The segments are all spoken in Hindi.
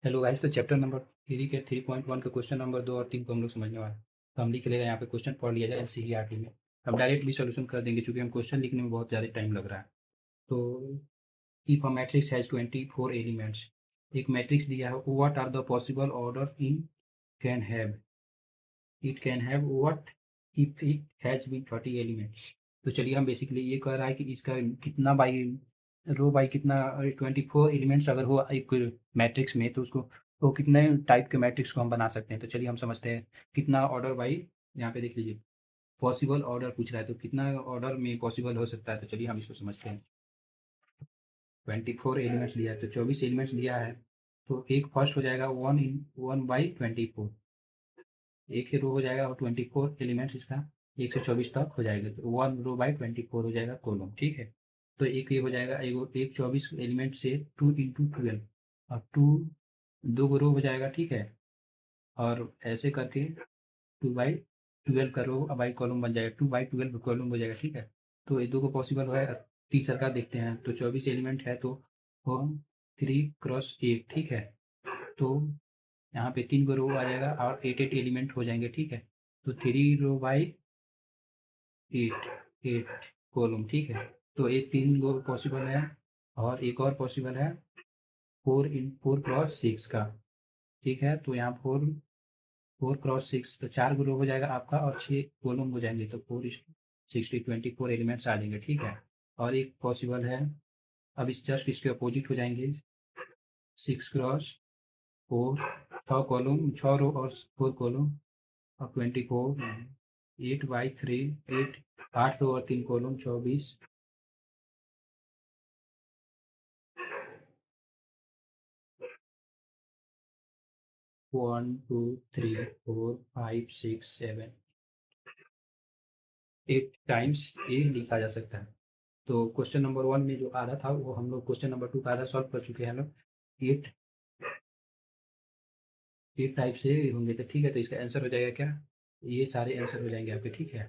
हेलो गाइस, तो चैप्टर नंबर 3 के 3.1 का क्वेश्चन नंबर 2 और 3 को हम लोग समझने वाले हैं। तो हम लिख लेगा यहाँ पे क्वेश्चन पढ़ लिया जाए एनसीईआरटी में। हम डायरेक्ट भी सॉल्यूशन कर देंगे क्योंकि हम क्वेश्चन लिखने में बहुत ज़्यादा टाइम लग रहा है। तो if a matrix has 24 elements, एक मैट्रिक्स दिया है, what are the possible order in can have it can have what if it has been 30 elements. तो चलिए, हम बेसिकली ये कह रहा है कि इसका कितना बाई रो बाई कितना 24 एलिमेंट्स अगर हो एक मैट्रिक्स में, तो उसको तो कितने टाइप के मैट्रिक्स को हम बना सकते हैं। तो चलिए हम समझते हैं कितना ऑर्डर बाई, यहाँ पे देख लीजिए पॉसिबल ऑर्डर पूछ रहा है, तो कितना ऑर्डर में पॉसिबल हो सकता है। तो चलिए हम इसको समझते हैं। 24 एलिमेंट्स दिया है, तो 24 एलिमेंट्स दिया है, तो एक फर्स्ट हो जाएगा 1/24। एक ही रो हो जाएगा और 24 एलिमेंट्स इसका 124 तक हो जाएगा, तो 1 रो/24 हो जाएगा कॉलम। ठीक है, तो एक ये हो जाएगा, एक 24 एलिमेंट से 2 × 12 और 2 रो हो जाएगा। ठीक है, और ऐसे करके 2/12 का रो बाई कॉलम बन जाएगा, 2/12 कॉलम हो जाएगा। ठीक है, तो ये दो को पॉसिबल है। तीसरा का देखते हैं, तो 24 एलिमेंट है, तो वो 3 × 8। ठीक है, तो यहाँ पे 3 को रो आ जाएगा और 8 एलिमेंट हो जाएंगे। ठीक है, तो 3 रो/8 कॉलम। ठीक है, तो एक 3 गो पॉसिबल है और एक और पॉसिबल है 4 × 6 का। ठीक है, तो यहाँ 4 × 6, तो 4 गो रो हो जाएगा आपका और 6 कॉलम हो जाएंगे, तो 4 × 60 24 एलिमेंट्स आ जाएंगे। ठीक है, और एक पॉसिबल है, अब इस जस्ट इसके अपोजिट हो जाएंगे, 6 × 4 6 कॉलम, 6 रो और 4 कॉलम और 24 8/3 8 8 रो और 3 कॉलम 24 1 2 3 4 5 6 7 8 टाइम्स ये लिखा जा सकता है। तो क्वेश्चन नंबर 1 में जो आधा था वो हम लोग क्वेश्चन नंबर 2 का आधा सॉल्व कर चुके हैं हम लोग। 8 टाइप से होंगे, तो ठीक है, तो इसका आंसर हो जाएगा क्या, ये सारे आंसर हो जाएंगे आपके। ठीक है,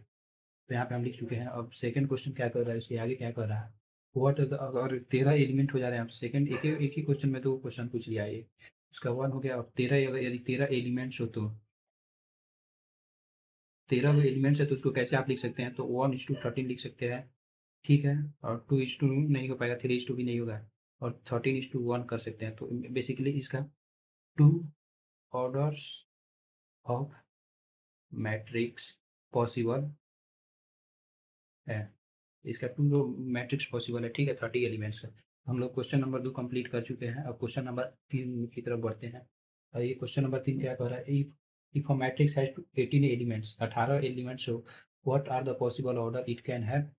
तो यहाँ पे हम लिख चुके हैं। अब सेकंड क्वेश्चन क्या कर रहा है, उसके आगे क्या कर रहा है, व्हाट अगर 13 एलिमेंट हो जा रहे हैं, आप सेकंड एक ही क्वेश्चन में 2 क्वेश्चन पूछ लिया है ये। इसका 1 हो गया, अब 13 अगर यदि 13 एलिमेंट्स हो, तो 13 एलिमेंट्स है, तो उसको कैसे आप लिख सकते हैं, तो 1:13 लिख सकते हैं। ठीक है, और 2:2 नहीं हो पाएगा, 3:2 भी नहीं होगा, और 13:1 कर सकते हैं। तो बेसिकली इसका 2 ऑर्डर्स ऑफ मैट्रिक्स पॉसिबल है। इसका 2 मैट्रिक्स पॉसिबल है। ठीक है, 30 एलिमेंट्स का। हम लोग क्वेश्चन नंबर 2 कंप्लीट कर चुके हैं। अब क्वेश्चन नंबर 3 की तरफ बढ़ते हैं। और ये क्वेश्चन नंबर 3 क्या कह रहा है, if a matrix has 18 elements, 18 elements हो, what are the possible order it can have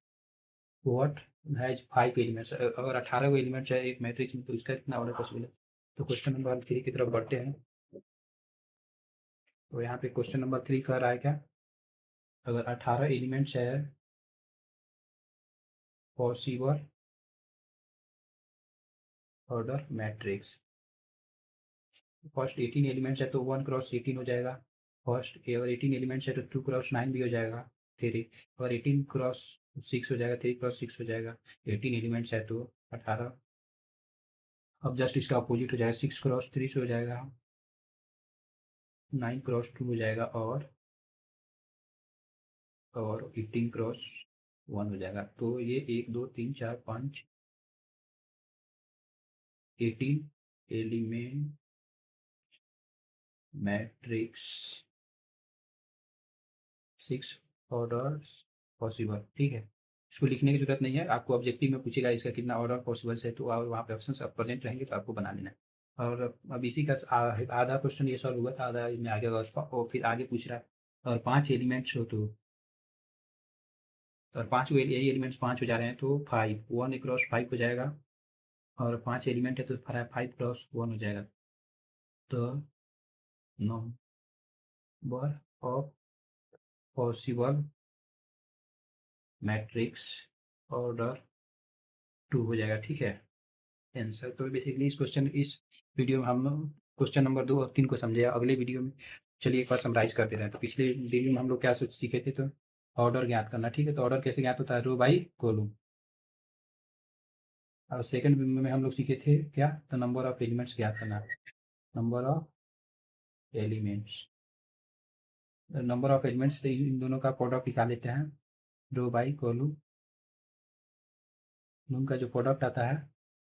what has 5 elements. अगर 18 को एलिमेंट्स है एक मैट्रिक्स में, तो इसका कितना ऑर्डर पॉसिबल है। तो क्वेश्चन नंबर 3 की तरफ बढ़ते हैं। तो यहाँ पे क्वेश्चन नंबर 3 कह रहा है क्या, अगर 18 एलिमेंट्स है possible order matrix, first 18 elements है, तो 1 × 18 हो जाएगा। फर्स्ट अगर 18 एलिमेंट्स है, तो 2 × 9 भी हो जाएगा। थ्री अगर 18 × 6 हो जाएगा, 3 × 6 हो जाएगा। 18 एलिमेंट्स है तो 18। अब जस्ट इसका अपोजिट हो जाएगा, 6 × 3 से हो जाएगा, 9 × 2 हो जाएगा, और 18 × 1 हो जाएगा। तो ये 1 2 3 4 5 18 एलिमेंट मैट्रिक्स 6 ऑर्डर्स पॉसिबल। ठीक है, इसको लिखने की जरूरत नहीं है, आपको ऑब्जेक्टिव में पूछेगा इसका कितना ऑर्डर पॉसिबल है, तो और वहाँ पे ऑप्शन अब प्रेजेंट रहेंगे, तो आपको बना लेना है। और अब इसी का आधा क्वेश्चन ये सॉल्व हुआ था, आधा में आगे होगा उसका, और फिर आगे पूछ रहा है, और 5 एलिमेंट्स हो, तो और 5 यही एलिमेंट्स 5 हो जा रहे हैं, तो 5 1 × 5 हो जाएगा, और 5 एलिमेंट है तो 5 + 1 हो जाएगा। तो number of possible matrix order 2 हो जाएगा। ठीक है, आंसर। तो बेसिकली इस वीडियो में हम लोग क्वेश्चन नंबर 2 और 3 को समझे। अगले वीडियो में चलिए एक बार समराइज करते रहे। तो पिछले वीडियो में हम लोग क्या सीखे थे, तो ऑर्डर ज्ञात करना। ठीक है, तो ऑर्डर कैसे ज्ञात होता है, रो बाई कॉलम। और सेकंड में हम लोग सीखे थे क्या, तो नंबर ऑफ एलिमेंट्स ज्ञात करना। Number of elements, number of elements से इन दोनों का प्रोडक्ट निकाल लेते हैं, रो बाई कॉलम, उनका जो प्रोडक्ट आता है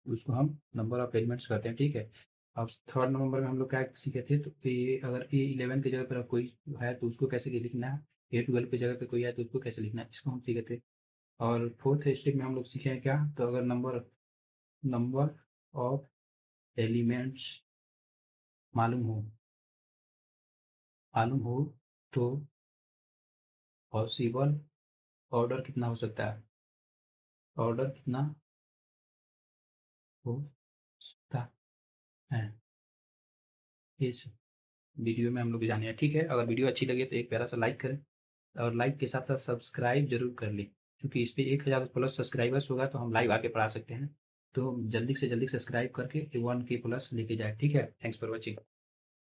उसको हम नंबर ऑफ एलिमेंट्स कहते हैं, ठीक है। अब थर्ड नंबर में हम लोग क्या सीखे थे, तो ए अगर ए 11 की जगह पर कोई है तो उसको कैसे लिखना है, ए 12 की जगह पे कोई है तो उसको कैसे लिखना है, इसको हम सीखे थे। और फोर्थ स्टेप में हम लोग सीखे हैं क्या, तो अगर नंबर नंबर ऑफ एलिमेंट्स मालूम हो मालूम हो तो पॉसिबल ऑर्डर कितना हो सकता है, ऑर्डर कितना हो सकता है, इस वीडियो में हम लोग जाने हैं, ठीक है। अगर वीडियो अच्छी लगे तो एक प्यारा सा लाइक करें, और लाइक के साथ साथ सब्सक्राइब जरूर कर लें, क्योंकि इस पे 1000 प्लस सब्सक्राइबर्स होगा तो हम लाइव आके पढ़ा सकते हैं। तो जल्दी से जल्दी सब्सक्राइब करके 1K प्लस लेके जाए, ठीक है। Thanks for watching.